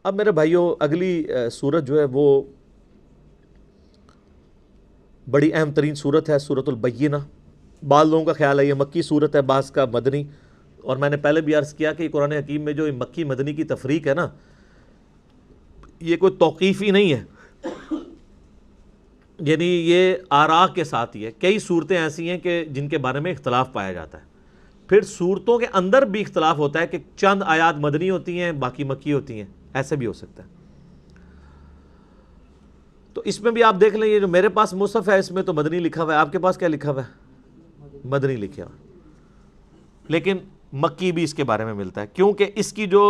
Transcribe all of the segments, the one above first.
اب میرے بھائیوں اگلی سورت جو ہے وہ بڑی اہم ترین سورت ہے، سورۃ البینہ۔ بعض لوگوں کا خیال ہے یہ مکی سورت ہے، بعض کا مدنی، اور میں نے پہلے بھی عرض کیا کہ قرآن حکیم میں جو مکی مدنی کی تفریق ہے نا، یہ کوئی توقیفی نہیں ہے، یعنی یہ آراء کے ساتھ ہی ہے۔ کئی صورتیں ایسی ہیں کہ جن کے بارے میں اختلاف پایا جاتا ہے، پھر صورتوں کے اندر بھی اختلاف ہوتا ہے کہ چند آیات مدنی ہوتی ہیں باقی مکی ہوتی ہیں، ایسے بھی ہو سکتا ہے۔ تو اس میں بھی آپ دیکھ لیں، یہ جو میرے پاس مصحف ہے اس میں تو مدنی لکھا ہوا ہے، آپ کے پاس کیا لکھا ہوا ہے؟ مدنی لکھا ہوا ہے، لیکن مکی بھی اس کے بارے میں ملتا ہے، کیونکہ اس کی جو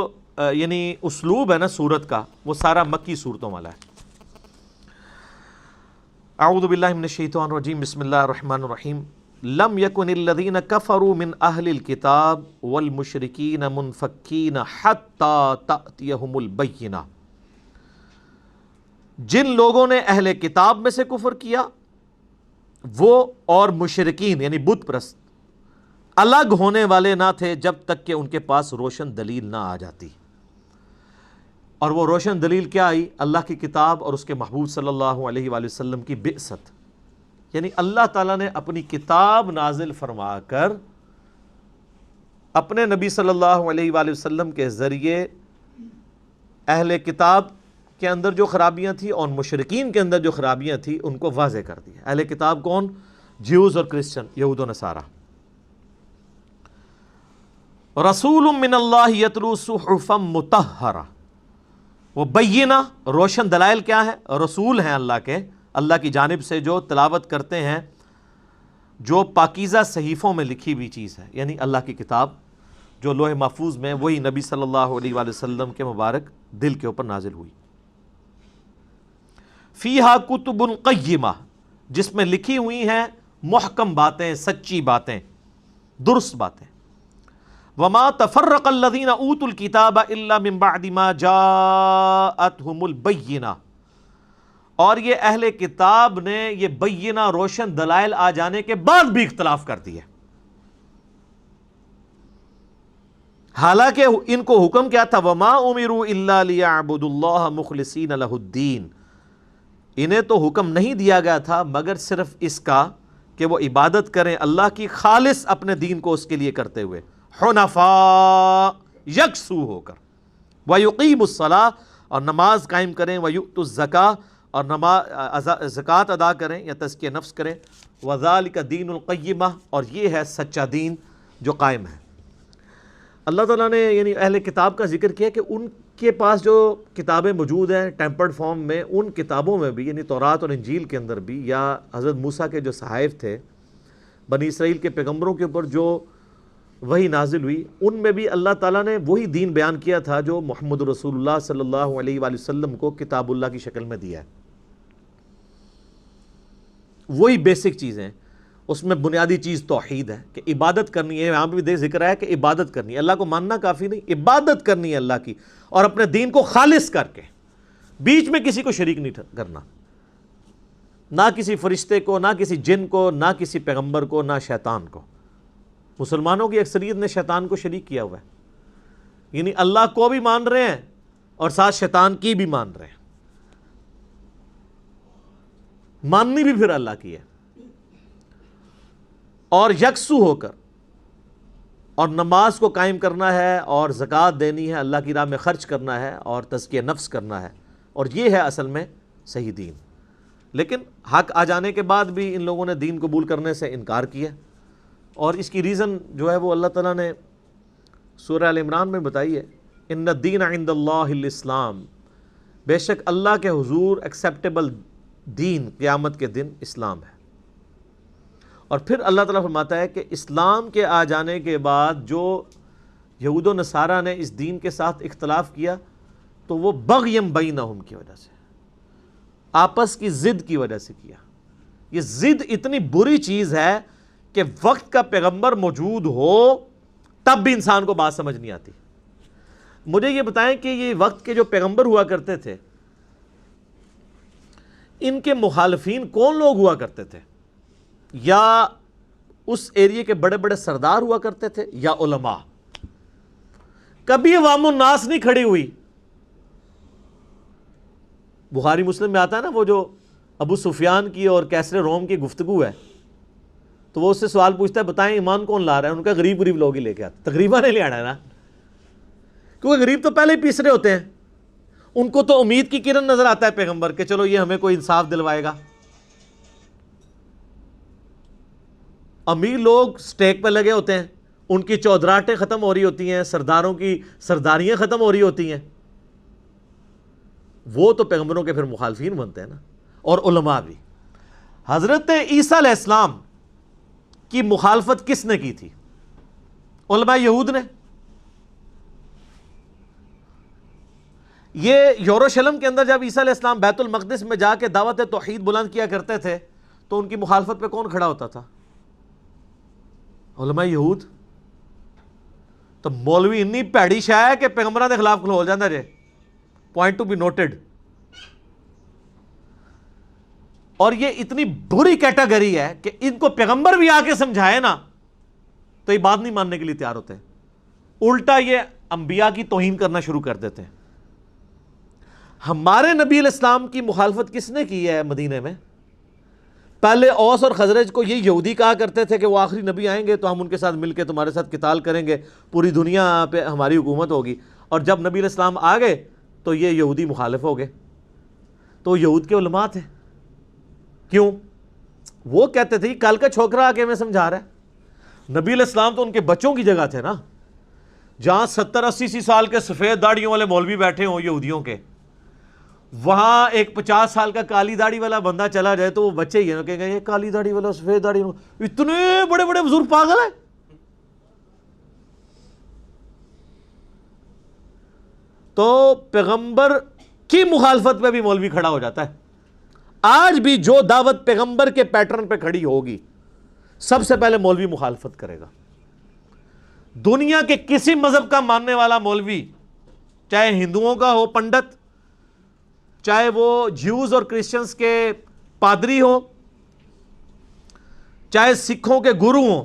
یعنی اسلوب ہے نا سورت کا، وہ سارا مکی صورتوں والا ہے۔ اعوذ باللہ من الشیطان الرجیم، بسم اللہ الرحمن الرحیم۔ لم یکن الذین کفروا من اہل الکتاب والمشرکین منفکین حتی تأتیہم البینہ۔ جن لوگوں نے اہل کتاب میں سے کفر کیا وہ اور مشرکین یعنی بت پرست الگ ہونے والے نہ تھے جب تک کہ ان کے پاس روشن دلیل نہ آ جاتی۔ اور وہ روشن دلیل کیا آئی؟ اللہ کی کتاب اور اس کے محبوب صلی اللہ علیہ وآلہ وسلم کی بعثت، یعنی اللہ تعالیٰ نے اپنی کتاب نازل فرما کر اپنے نبی صلی اللہ علیہ وآلہ وسلم کے ذریعے اہل کتاب کے اندر جو خرابیاں تھیں اور مشرکین کے اندر جو خرابیاں تھیں ان کو واضح کر دیا۔ اہل کتاب کون؟ جیوز اور کرسچن، یہود و نصارہ۔ رسول من اللہ یتلو صحفا مطہرہ، وہ بینہ روشن دلائل کیا ہے؟ رسول ہیں اللہ کے، اللہ کی جانب سے جو تلاوت کرتے ہیں جو پاکیزہ صحیفوں میں لکھی ہوئی چیز ہے، یعنی اللہ کی کتاب جو لوح محفوظ میں، وہی نبی صلی اللہ علیہ وآلہ وسلم کے مبارک دل کے اوپر نازل ہوئی۔ فیہا کتب قیمہ، جس میں لکھی ہوئی ہیں محکم باتیں، سچی باتیں، درست باتیں۔ وما تفرق الذین اوتوا الکتاب الا من بعد ما جاءتہم البینہ، اور یہ اہل کتاب نے یہ بینہ روشن دلائل آ جانے کے بعد بھی اختلاف کر دیا، حالانکہ ان کو حکم کیا تھا؟ وما امروا الا لیعبدوا اللہ مخلصین لہ الدین، انہیں تو حکم نہیں دیا گیا تھا مگر صرف اس کا کہ وہ عبادت کریں اللہ کی خالص اپنے دین کو اس کے لیے کرتے ہوئے، حنفاء یکسو ہو کر، وَيُقِيمُ الصَّلَاةَ، اور نماز قائم کریں، وَيُؤْتُ الزَّكَاةَ، اور زکوٰۃ ادا کریں یا تزکیہ نفس کریں، وَذَلِكَ دِينُ الْقَيِّمَةِ، اور یہ ہے سچا دین جو قائم ہے۔ اللہ تعالیٰ نے یعنی اہل کتاب کا ذکر کیا کہ ان کے پاس جو کتابیں موجود ہیں ٹیمپرڈ فارم میں، ان کتابوں میں بھی یعنی تورات اور انجیل کے اندر بھی، یا حضرت موسیٰ کے جو صحائف تھے بنی اسرائیل کے پیغمبروں کے اوپر جو وحی نازل ہوئی، ان میں بھی اللہ تعالیٰ نے وہی دین بیان کیا تھا جو محمد رسول اللہ صلی اللہ علیہ وآلہ وسلم کو کتاب اللہ کی شکل میں دیا ہے۔ وہی بیسک چیزیں، اس میں بنیادی چیز توحید ہے کہ عبادت کرنی ہے۔ یہاں پہ بھی ذکر ہے کہ عبادت کرنی ہے، اللہ کو ماننا کافی نہیں، عبادت کرنی ہے اللہ کی، اور اپنے دین کو خالص کر کے، بیچ میں کسی کو شریک نہیں کرنا، نہ کسی فرشتے کو، نہ کسی جن کو، نہ کسی پیغمبر کو، نہ شیطان کو۔ مسلمانوں کی اکثریت نے شیطان کو شریک کیا ہوا ہے، یعنی اللہ کو بھی مان رہے ہیں اور ساتھ شیطان کی بھی مان رہے ہیں، ماننی بھی پھر اللہ کی ہے، اور یکسو ہو کر، اور نماز کو قائم کرنا ہے اور زکوٰۃ دینی ہے، اللہ کی راہ میں خرچ کرنا ہے اور تزکیہ نفس کرنا ہے، اور یہ ہے اصل میں صحیح دین۔ لیکن حق آ جانے کے بعد بھی ان لوگوں نے دین قبول کرنے سے انکار کیا، اور اس کی ریزن جو ہے وہ اللہ تعالیٰ نے سورہ ال عمران میں بتائی ہے، ان الدین عند اللہ الاسلام، بے شک اللہ کے حضور ایکسیپٹیبل دین قیامت کے دن اسلام ہے۔ اور پھر اللہ تعالیٰ فرماتا ہے کہ اسلام کے آ جانے کے بعد جو یہود و نصارہ نے اس دین کے ساتھ اختلاف کیا تو وہ بغیم بینہم کی وجہ سے، آپس کی ضد کی وجہ سے کیا۔ یہ ضد اتنی بری چیز ہے کہ وقت کا پیغمبر موجود ہو تب بھی انسان کو بات سمجھ نہیں آتی۔ مجھے یہ بتائیں کہ یہ وقت کے جو پیغمبر ہوا کرتے تھے، ان کے مخالفین کون لوگ ہوا کرتے تھے؟ یا اس ایریے کے بڑے بڑے سردار ہوا کرتے تھے یا علماء؟ کبھی عوام الناس نہیں کھڑی ہوئی بخاری مسلم میں آتا ہے نا وہ جو ابو سفیان کی اور کیسر روم کی گفتگو ہے، تو وہ اس سے سوال پوچھتا ہے بتائیں ایمان کون لا رہا ہے؟ ان کا غریب غریب لوگ ہی لے کے آتے، تقریباً نہیں لے آنا ہے نا، کیونکہ غریب تو پہلے ہی پیس رہے ہوتے ہیں، ان کو تو امید کی کرن نظر آتا ہے پیغمبر کہ چلو یہ ہمیں کوئی انصاف دلوائے گا۔ امیر لوگ سٹیک پہ لگے ہوتے ہیں، ان کی چودراہٹیں ختم ہو رہی ہوتی ہیں، سرداروں کی سرداریاں ختم ہو رہی ہوتی ہیں، وہ تو پیغمبروں کے پھر مخالفین بنتے ہیں نا، اور علماء بھی۔ حضرت عیسیٰ علیہ السلام کی مخالفت کس نے کی تھی؟ علماء یہود نے۔ یہ یروشلم کے اندر جب عیسیٰ علیہ السلام بیت المقدس میں جا کے دعوت توحید بلند کیا کرتے تھے تو ان کی مخالفت پہ کون کھڑا ہوتا تھا؟ علماء یہود۔ تو مولوی انی پیڑی شاہ ہے کہ پیغمبروں کے خلاف کھلول جاندہ جے، پوائنٹ ٹو بی نوٹڈ۔ اور یہ اتنی بری کیٹیگری ہے کہ ان کو پیغمبر بھی آ کے سمجھائے نا تو یہ بات نہیں ماننے کے لیے تیار ہوتے ہیں، الٹا یہ انبیاء کی توہین کرنا شروع کر دیتے ہیں۔ ہمارے نبی علیہ السلام کی مخالفت کس نے کی ہے مدینے میں؟ پہلے اوس اور خزرج کو یہ یہودی کہا کرتے تھے کہ وہ آخری نبی آئیں گے تو ہم ان کے ساتھ مل کے تمہارے ساتھ قتال کریں گے، پوری دنیا پہ ہماری حکومت ہوگی، اور جب نبی علیہ السلام آ گئے تو یہ یہودی مخالف ہو گئے۔ تو یہود کے علماء تھے، کیوں؟ وہ کہتے تھے کل کا چھوکرا آ کے ہمیں سمجھا رہا ہے۔ نبی علیہ السلام تو ان کے بچوں کی جگہ تھے نا، جہاں 70-80 سال کے سفید داڑھیوں والے مولوی بیٹھے ہوں یہودیوں کے، وہاں ایک 50 سال کا کالی داڑھی والا بندہ چلا جائے تو وہ بچے ہی ہیں کہ یہ کالی داڑھی والا سفید داڑھی، اتنے بڑے بڑے بزرگ پاگل ہیں۔ تو پیغمبر کی مخالفت پہ بھی مولوی کھڑا ہو جاتا ہے۔ آج بھی جو دعوت پیغمبر کے پیٹرن پہ کھڑی ہوگی سب سے پہلے مولوی مخالفت کرے گا۔ دنیا کے کسی مذہب کا ماننے والا مولوی، چاہے ہندوؤں کا ہو پنڈت، چاہے وہ جیوز اور کرسچنز کے پادری ہوں، چاہے سکھوں کے گرو ہوں،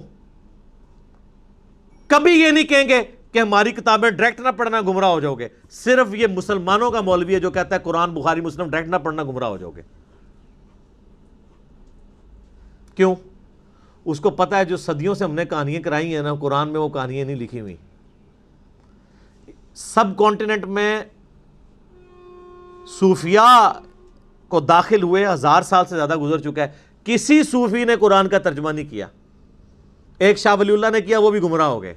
کبھی یہ نہیں کہیں گے کہ ہماری کتابیں ڈائریکٹ نہ پڑھنا گمراہ ہو جاؤ گے۔ صرف یہ مسلمانوں کا مولوی ہے جو کہتا ہے قرآن بخاری مسلم ڈائریکٹ نہ پڑھنا گمراہ ہو جاؤ گے۔ کیوں؟ اس کو پتا ہے جو صدیوں سے ہم نے کہانیاں کرائی ہیں نا، قرآن میں وہ کہانیاں نہیں لکھی ہوئی۔ سب کانٹیننٹ میں صوفیاء کو داخل ہوئے 1000 سال سے زیادہ گزر چکا ہے، کسی صوفی نے قرآن کا ترجمہ نہیں کیا۔ ایک شاہ ولی اللہ نے کیا، وہ بھی گمراہ ہو گئے۔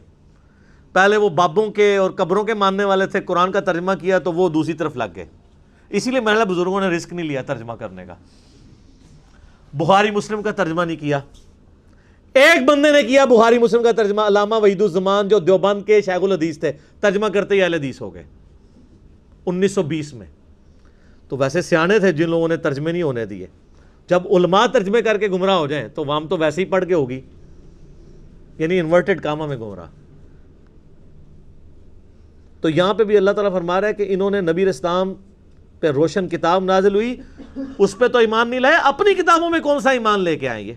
پہلے وہ بابوں کے اور قبروں کے ماننے والے تھے، قرآن کا ترجمہ کیا تو وہ دوسری طرف لگ گئے، اسی لیے محلہ بزرگوں نے رسک نہیں لیا ترجمہ کرنے کا۔ بخاری مسلم کا ترجمہ نہیں کیا، ایک بندے نے کیا بخاری مسلم کا ترجمہ، علامہ وحید الزمان جو دیوبند کے شیخ الحدیث تھے، ترجمہ کرتے ہی اہل حدیث ہو گئے 1920 میں۔ تو ویسے سیانے تھے جن لوگوں نے ترجمے نہیں ہونے دیے۔ جب علماء ترجمے کر کے گمراہ ہو جائیں تو عوام تو ویسے ہی پڑھ کے ہوگی، یعنی انورٹڈ کاما میں گمراہ۔ تو یہاں پہ بھی اللہ تعالیٰ فرما رہا ہے کہ انہوں نے نبی اسلام پہ روشن کتاب نازل ہوئی، اس پہ تو ایمان نہیں لائے، اپنی کتابوں میں کون سا ایمان لے کے آئیں گے؟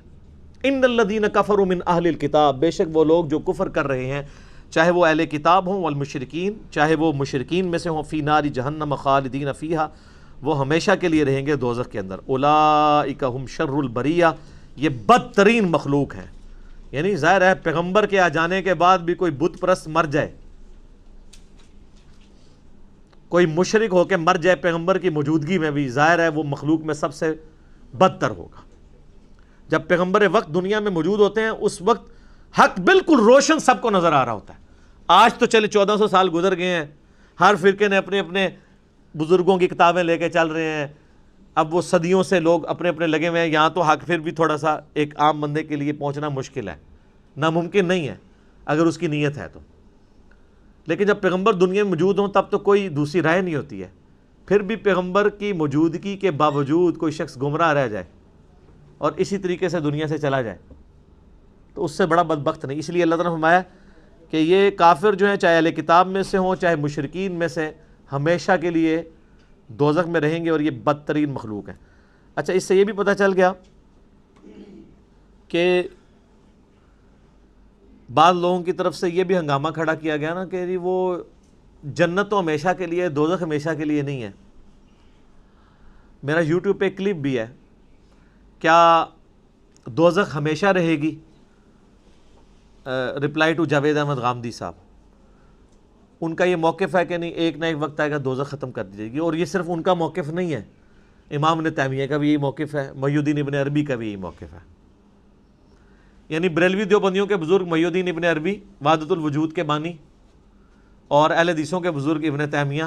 ان الذین کفروا من اہل الکتاب، بے شک وہ لوگ جو کفر کر رہے ہیں، چاہے وہ اہل کتاب ہوں والمشرکین، چاہے وہ مشرکین میں سے ہوں، فی نار جہنم خالدین فیہا، وہ ہمیشہ کے لیے رہیں گے دوزخ کے اندر۔ اولئک ہم شر البریہ، یہ بدترین مخلوق ہیں۔ یعنی ظاہر ہے پیغمبر کے آ جانے کے بعد بھی کوئی بت پرست مر جائے، کوئی مشرک ہو کے مر جائے پیغمبر کی موجودگی میں بھی، ظاہر ہے وہ مخلوق میں سب سے بدتر ہوگا۔ جب پیغمبر وقت دنیا میں موجود ہوتے ہیں اس وقت حق بالکل روشن سب کو نظر آ رہا ہوتا ہے۔ آج تو چلے 1400 سال گزر گئے ہیں، ہر فرقے نے اپنے اپنے بزرگوں کی کتابیں لے کے چل رہے ہیں، اب وہ صدیوں سے لوگ اپنے اپنے لگے ہوئے ہیں۔ یہاں تو حق پھر بھی تھوڑا سا ایک عام بندے کے لیے پہنچنا مشکل ہے، ناممکن نہیں ہے اگر اس کی نیت ہے تو، لیکن جب پیغمبر دنیا میں موجود ہوں تب تو کوئی دوسری رائے نہیں ہوتی ہے۔ پھر بھی پیغمبر کی موجودگی کے باوجود کوئی شخص گمراہ رہ جائے اور اسی طریقے سے دنیا سے چلا جائے تو اس سے بڑا بدبخت نہیں۔ اس لیے اللہ تعالیٰ نے فرمایا کہ یہ کافر جو ہیں، چاہے اہل کتاب میں سے ہوں چاہے مشرکین میں سے، ہمیشہ کے لیے دوزخ میں رہیں گے اور یہ بدترین مخلوق ہیں۔ اچھا، اس سے یہ بھی پتہ چل گیا کہ بعض لوگوں کی طرف سے یہ بھی ہنگامہ کھڑا کیا گیا نا کہ وہ جنت تو ہمیشہ کے لیے، دوزخ ہمیشہ کے لیے نہیں ہے۔ میرا یوٹیوب پہ کلپ بھی ہے، کیا دوزخ ہمیشہ رہے گی؟ رپلائی ٹو جاوید احمد غامدی صاحب، ان کا یہ موقف ہے کہ نہیں، ایک نہ ایک وقت آئے گا دوزخ ختم کر دی جائے گی. اور یہ صرف ان کا موقف نہیں ہے، امام ابن تیمیہ کا بھی یہی موقف ہے، محی الدین ابن عربی کا بھی یہی موقف ہے. یعنی بریلوی دیوبندیوں کے بزرگ محی الدین ابن عربی وحدت الوجود کے بانی، اور اہل حدیثوں کے بزرگ ابن تیمیہ،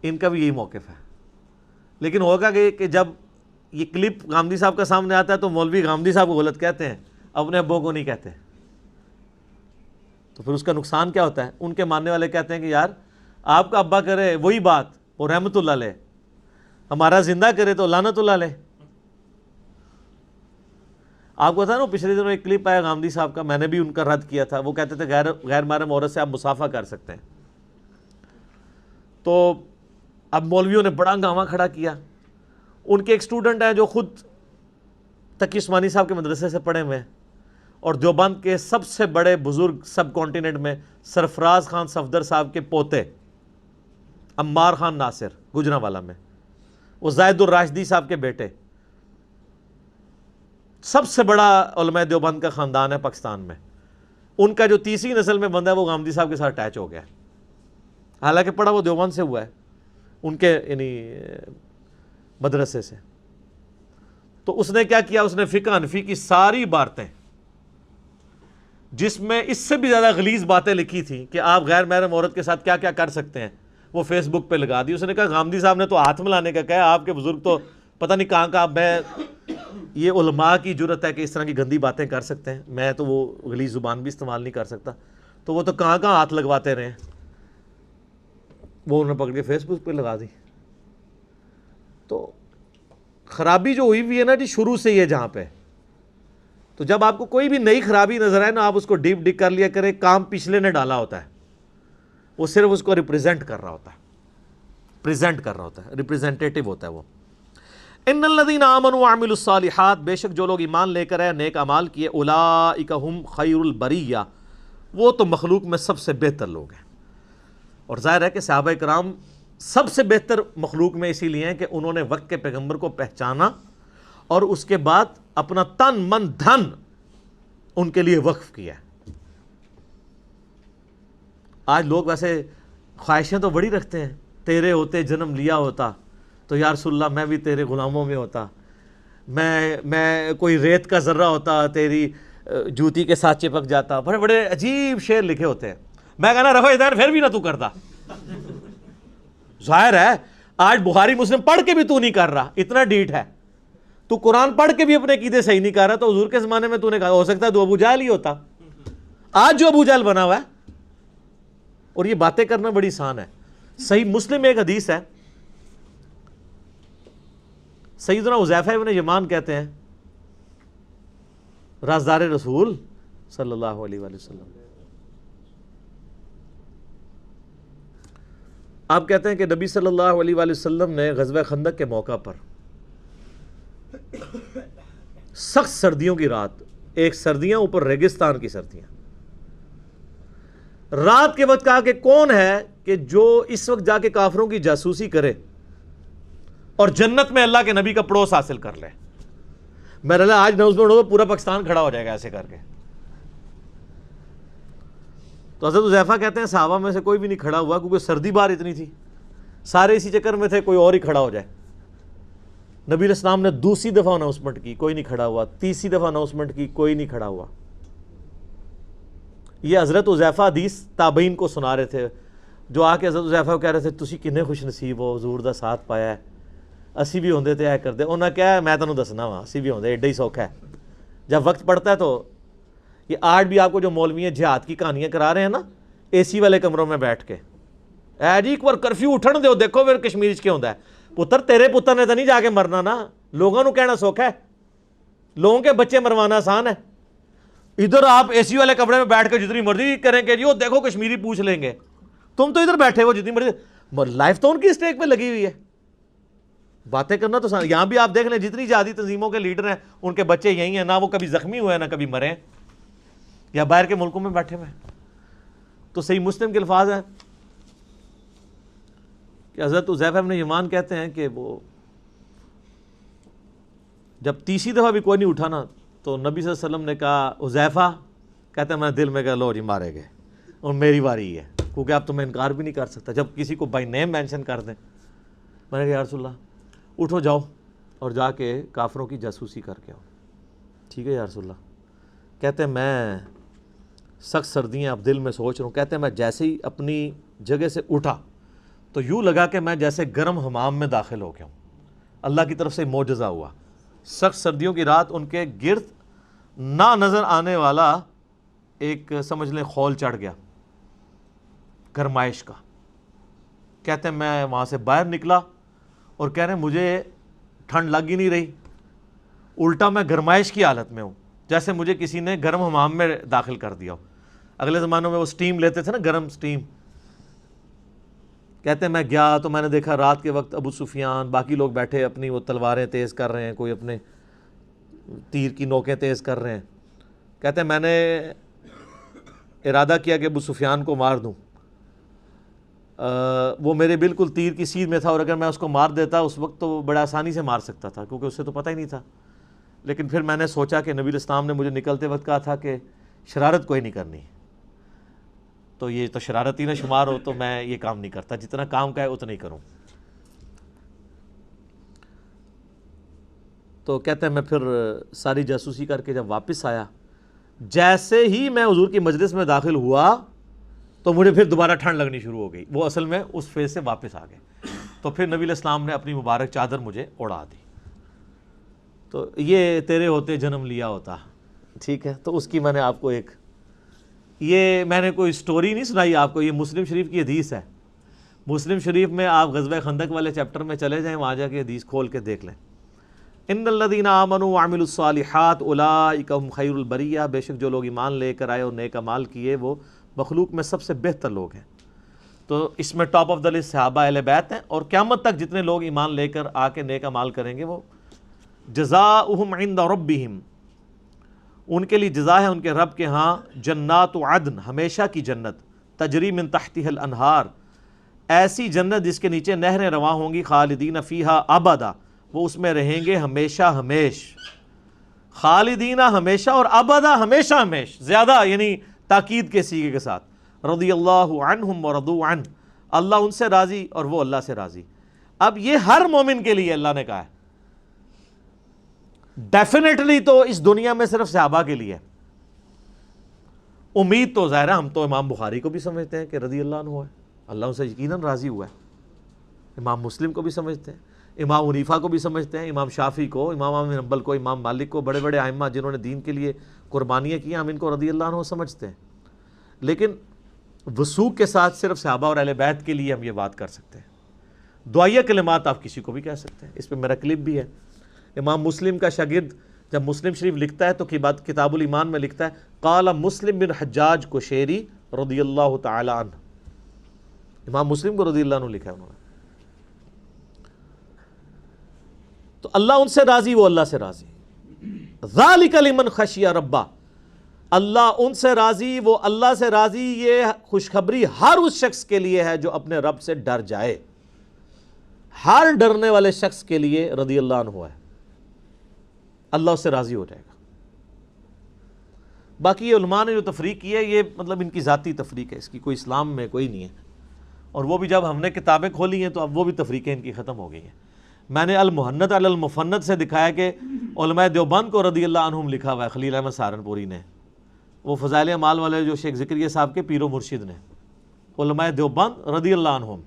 ان کا بھی یہی موقف ہے. لیکن ہوگا کہ جب یہ کلپ غامدی صاحب کا سامنے آتا ہے تو مولوی غامدی صاحب کو غلط کہتے ہیں، اپنے ابو کو نہیں کہتے. تو پھر اس کا نقصان کیا ہوتا ہے؟ ان کے ماننے والے کہتے ہیں کہ یار آپ کا ابا کرے وہی بات وہ رحمت اللہ علیہ، ہمارا زندہ کرے تو لعنت اللہ علیہ. آپ کو تھا نا پچھلے دنوں ایک کلپ آیا غامدی صاحب کا، میں نے بھی ان کا رد کیا تھا. وہ کہتے تھے غیر محرم عورت سے آپ مصافحہ کر سکتے ہیں. تو اب مولویوں نے بڑا ہنگامہ کھڑا کیا. ان کے ایک اسٹوڈنٹ ہیں جو خود تقی عثمانی صاحب کے مدرسے سے پڑھے ہوئے ہیں، اور دیوبند کے سب سے بڑے بزرگ سب کانٹیننٹ میں سرفراز خان صفدر صاحب کے پوتے عمار خان ناصر گجرانوالہ میں، وہ زاہد الراشدی صاحب کے بیٹے، سب سے بڑا علماء دیوبند کا خاندان ہے پاکستان میں. ان کا جو تیسری نسل میں بندہ ہے وہ غامدی صاحب کے ساتھ اٹیچ ہو گیا، حالانکہ پڑھا وہ دیوبند سے ہوا ہے، ان کے یعنی مدرسے سے. تو اس نے کیا کیا؟ اس نے فقہ حنفی کی ساری عبارتیں جس میں اس سے بھی زیادہ غلیظ باتیں لکھی تھیں کہ آپ غیر محرم عورت کے ساتھ کیا کیا کر سکتے ہیں، وہ فیس بک پہ لگا دی. اس نے کہا غامدی صاحب نے تو ہاتھ ملانے کا کہا، آپ کے بزرگ تو پتہ نہیں کہاں کہاں. میں یہ علماء کی جرت ہے کہ اس طرح کی گندی باتیں کر سکتے ہیں، میں تو وہ غلیظ زبان بھی استعمال نہیں کر سکتا. تو وہ تو کہاں کہاں ہاتھ لگواتے رہے، وہ انہوں نے پکڑ کے فیس بک پہ لگا دی. تو خرابی جو ہوئی ہے نا جی شروع سے یہ جہاں پہ، تو جب آپ کو کوئی بھی نئی خرابی نظر آئے نا، آپ اس کو ڈیپ ڈگ کر لیا کرے. کام پچھلے نے ڈالا ہوتا ہے، وہ صرف اس کو ریپریزنٹ کر رہا ہوتا ہے، پریزنٹ کر رہا ہوتا ہے، ریپریزنٹیٹیو ہوتا ہے وہ. ان الذین آمنوا وعملوا الصالحات، بے شک جو لوگ ایمان لے کر آئے، نیک اعمال کیے، اولئک ھم خیر البریہ، وہ تو مخلوق میں سب سے بہتر لوگ ہیں. اور ظاہر ہے کہ صحابہ کرام سب سے بہتر مخلوق میں اسی لیے ہیں کہ انہوں نے وقت کے پیغمبر کو پہچانا اور اس کے بعد اپنا تن من دھن ان کے لیے وقف کیا. آج لوگ ویسے خواہشیں تو بڑی رکھتے ہیں، تیرے ہوتے جنم لیا ہوتا تو یا رسول اللہ میں بھی تیرے غلاموں میں ہوتا، میں کوئی ریت کا ذرہ ہوتا تیری جوتی کے ساتھ چپک جاتا. بڑے بڑے عجیب شعر لکھے ہوتے ہیں. میں کہنا رفع دین پھر بھی نہ تو کرتا. ظاہر ہے آج بخاری مسلم پڑھ کے بھی تو نہیں کر رہا، اتنا ڈیٹ ہے. تو قرآن پڑھ کے بھی اپنے عقیدے صحیح نہیں کر رہا، تو حضور کے زمانے میں تو نے کہا ہو سکتا ہے تو ابو جہل ہی ہوتا. آج جو ابو جہل بنا ہوا ہے، اور یہ باتیں کرنا بڑی آسان ہے. صحیح مسلم میں ایک حدیث ہے، سیدنا حذیفہ ابن یمان کہتے ہیں رازدار رسول صلی اللہ علیہ وآلہ وسلم، آپ کہتے ہیں کہ نبی صلی اللہ علیہ وآلہ وسلم نے غزوہ خندق کے موقع پر سخت سردیوں کی رات، ایک سردیاں اوپر ریگستان کی سردیاں، رات کے وقت کہا کہ کون ہے کہ جو اس وقت جا کے کافروں کی جاسوسی کرے اور جنت میں اللہ کے نبی کا پڑوس حاصل کر لے. میرا اللہ آج نوز میں پورا پاکستان کھڑا ہو جائے گا ایسے کر کے. تو حضرت حذیفہ کہتے ہیں صحابہ میں سے کوئی بھی نہیں کھڑا ہوا، کیونکہ سردی بار اتنی تھی، سارے اسی چکر میں تھے کوئی اور ہی کھڑا ہو جائے. نبی علیہ السلام نے دوسری دفعہ اناؤنسمنٹ کی، کوئی نہیں کھڑا ہوا. تیسری دفعہ اناؤنسمنٹ کی، کوئی نہیں کھڑا ہوا. یہ حضرت حذیفہ حدیث تابعین کو سنا رہے تھے، جو آ کے حضرت حذیفہ کو کہہ رہے تھے تسی کنے خوش نصیب ہو، حضور دا ساتھ پایا ہے، اسی بھی ہوندے تے اے کردے. انہاں کہا میں تانوں دسنا وا، اسی بھی ہوندے، ایڈا ہی سوکھا ہے. جب وقت پڑتا ہے تو یہ آج بھی آپ کو جو مولوی جہاد کی کہانیاں کرا رہے ہیں نا اے سی والے کمروں میں بیٹھ کے، اے جی ایک بار کرفیو اٹھن دیو دیکھو پھر کشمیر کیا ہوندا ہے. پتر تیرے پتر نے تو نہیں جا کے مرنا نا، لوگوں نو کہنا سوکھا ہے، لوگوں کے بچے مروانا آسان ہے. ادھر آپ اے سی والے کمرے میں بیٹھ کے جتنی مرضی کریں کہ جی وہ دیکھو کشمیری پوچھ لیں گے. تم تو ادھر بیٹھے ہو جتنی مرضی، لائف تو ان کی اسٹیک پہ لگی ہوئی ہے. باتیں کرنا تو یہاں بھی آپ دیکھ لیں جتنی جہادی تنظیموں کے لیڈر ہیں ان کے بچے یہی ہیں، نہ وہ کبھی زخمی ہوئے نہ کبھی مرے یا باہر کے ملکوں میں بیٹھے ہوئے. تو صحیح مسلم کے الفاظ ہیں کہ حضرت حذیفہ بن یمان کہتے ہیں کہ وہ جب تیسری دفعہ بھی کوئی نہیں اٹھا نا تو نبی صلی اللہ علیہ وسلم نے کہا حذیفہ، کہتے ہیں میں دل میں کہا لو جی مارے گئے اور میری باری ہے، کیونکہ اب تو میں انکار بھی نہیں کر سکتا جب کسی کو بائی نیم مینشن کر دیں۔ میں نے کہا یا رسول اللہ اٹھو جاؤ اور جا کے کافروں کی جاسوسی کر کے آؤ۔ ٹھیک ہے یا رسول اللہ۔ کہتے ہیں میں سخت سردیاں اب دل میں سوچ رہا ہوں، کہتے ہیں میں جیسے ہی اپنی جگہ سے اٹھا تو یوں لگا کہ میں جیسے گرم حمام میں داخل ہو گیا ہوں۔ اللہ کی طرف سے معجزہ ہوا۔ سخت سردیوں کی رات ان کے گرد نہ نظر آنے والا ایک سمجھ لیں خول چڑھ گیا گرمائش کا۔ کہتے ہیں میں وہاں سے باہر نکلا اور کہہ رہے ہیں مجھے ٹھنڈ لگ ہی نہیں رہی، الٹا میں گرمائش کی حالت میں ہوں، جیسے مجھے کسی نے گرم حمام میں داخل کر دیا ہو۔ اگلے زمانوں میں وہ سٹیم لیتے تھے نا، گرم سٹیم۔ کہتے ہیں میں گیا تو میں نے دیکھا رات کے وقت ابو سفیان باقی لوگ بیٹھے اپنی وہ تلواریں تیز کر رہے ہیں، کوئی اپنے تیر کی نوکیں تیز کر رہے ہیں۔ کہتے ہیں میں نے ارادہ کیا کہ ابو سفیان کو مار دوں، وہ میرے بالکل تیر کی سیدھ میں تھا، اور اگر میں اس کو مار دیتا اس وقت تو بڑا آسانی سے مار سکتا تھا کیونکہ اسے تو پتہ ہی نہیں تھا۔ لیکن پھر میں نے سوچا کہ نبی الاسلام نے مجھے نکلتے وقت کہا تھا کہ شرارت کوئی نہیں کرنی، تو یہ تو شرارت ہی نہ شمار ہو، تو میں یہ کام نہیں کرتا، جتنا کام کا ہے اتنا ہی کروں۔ تو کہتے ہیں میں پھر ساری جاسوسی کر کے جب واپس آیا، جیسے ہی میں حضور کی مجلس میں داخل ہوا تو مجھے پھر دوبارہ ٹھنڈ لگنی شروع ہو گئی۔ وہ اصل میں اس فیز سے واپس آ گئے، تو پھر نبی علیہ السلام نے اپنی مبارک چادر مجھے اڑا دی۔ تو یہ تیرے ہوتے جنم لیا ہوتا، ٹھیک ہے۔ تو اس کی میں نے آپ کو یہ میں نے کوئی سٹوری نہیں سنائی آپ کو، یہ مسلم شریف کی حدیث ہے۔ مسلم شریف میں آپ غزوہ خندق والے چیپٹر میں چلے جائیں، وہاں جا کے حدیث کھول کے دیکھ لیں۔ ان الذین آمنوا وعملوا الصالحات اولئک هم خیر البریہ، بے شک جو لوگ ایمان لے کر آئے اور نیک اعمال کیے وہ مخلوق میں سب سے بہتر لوگ ہیں۔ تو اس میں ٹاپ آف دا لسٹ صحابہ اہل بیت ہیں، اور قیامت تک جتنے لوگ ایمان لے کر آ کے نیک اعمال کریں گے وہ جزاؤہم عند ربہم، ان کے لیے جزا ہے ان کے رب کے ہاں، جنات عدن، ہمیشہ کی جنت، تجری من تحتها الانہار، ایسی جنت جس کے نیچے نہریں رواں ہوں گی، خالدین فیہا ابدا، وہ اس میں رہیں گے ہمیشہ ہمیش۔ خالدین ہمیشہ اور ابدا ہمیشہ ہمیش، زیادہ یعنی تاکید کے سیغے کے ساتھ۔ رضی اللہ عنہم ورضوا عنہ، اللہ ان سے راضی اور وہ اللہ سے راضی۔ اب یہ ہر مومن کے لیے اللہ نے کہا ہے، ڈیفینیٹلی تو اس دنیا میں صرف صحابہ کے لیے ہے۔ امید تو ظاہر ہے ہم تو امام بخاری کو بھی سمجھتے ہیں کہ رضی اللہ عنہ ہے، اللہ ان سے یقیناً راضی ہوا ہے۔ امام مسلم کو بھی سمجھتے ہیں، امام حنیفہ کو بھی سمجھتے ہیں، امام شافعی کو، امام احمد بن حنبل کو، امام مالک کو، بڑے بڑے ائمہ جنہوں نے دین کے لیے قربانیاں کی، ہم ان کو رضی اللہ عنہ سمجھتے ہیں۔ لیکن وثوق کے ساتھ صرف صحابہ اور اہل بیت کے لیے ہم یہ بات کر سکتے ہیں۔ دعائیہ کلمات آپ کسی کو بھی کہہ سکتے ہیں، اس پہ میرا کلپ بھی ہے۔ امام مسلم کا شاگرد جب مسلم شریف لکھتا ہے تو کتاب الایمان میں لکھتا ہے قال مسلم بن حجاج قشیری رضی اللہ تعالی عنہ، امام مسلم کو رضی اللہ عنہ لکھا ہے انہوں نے۔ تو اللہ ان سے راضی، وہ اللہ سے راضی۔ ذالک لمن خشی ربہ، اللہ ان سے راضی، وہ اللہ سے راضی، یہ خوشخبری ہر اس شخص کے لیے ہے جو اپنے رب سے ڈر جائے۔ ہر ڈرنے والے شخص کے لیے رضی اللہ عنہ ہے، اللہ اس سے راضی ہو جائے گا۔ باقی یہ علماء نے جو تفریق کی ہے یہ مطلب ان کی ذاتی تفریق ہے، اس کی کوئی اسلام میں کوئی نہیں ہے، اور وہ بھی جب ہم نے کتابیں کھولی ہیں تو اب وہ بھی تفریقیں ان کی ختم ہو گئی ہیں۔ میں نے المحنت علی المفند سے دکھایا کہ علماء دیوبند کو رضی اللہ عنہم لکھا ہوا ہے، خلیل احمد سہارنپوری نے، وہ فضائل اعمال والے جو شیخ زکریا صاحب کے پیر و مرشد نے، علماء دیوبند رضی اللہ عنہم۔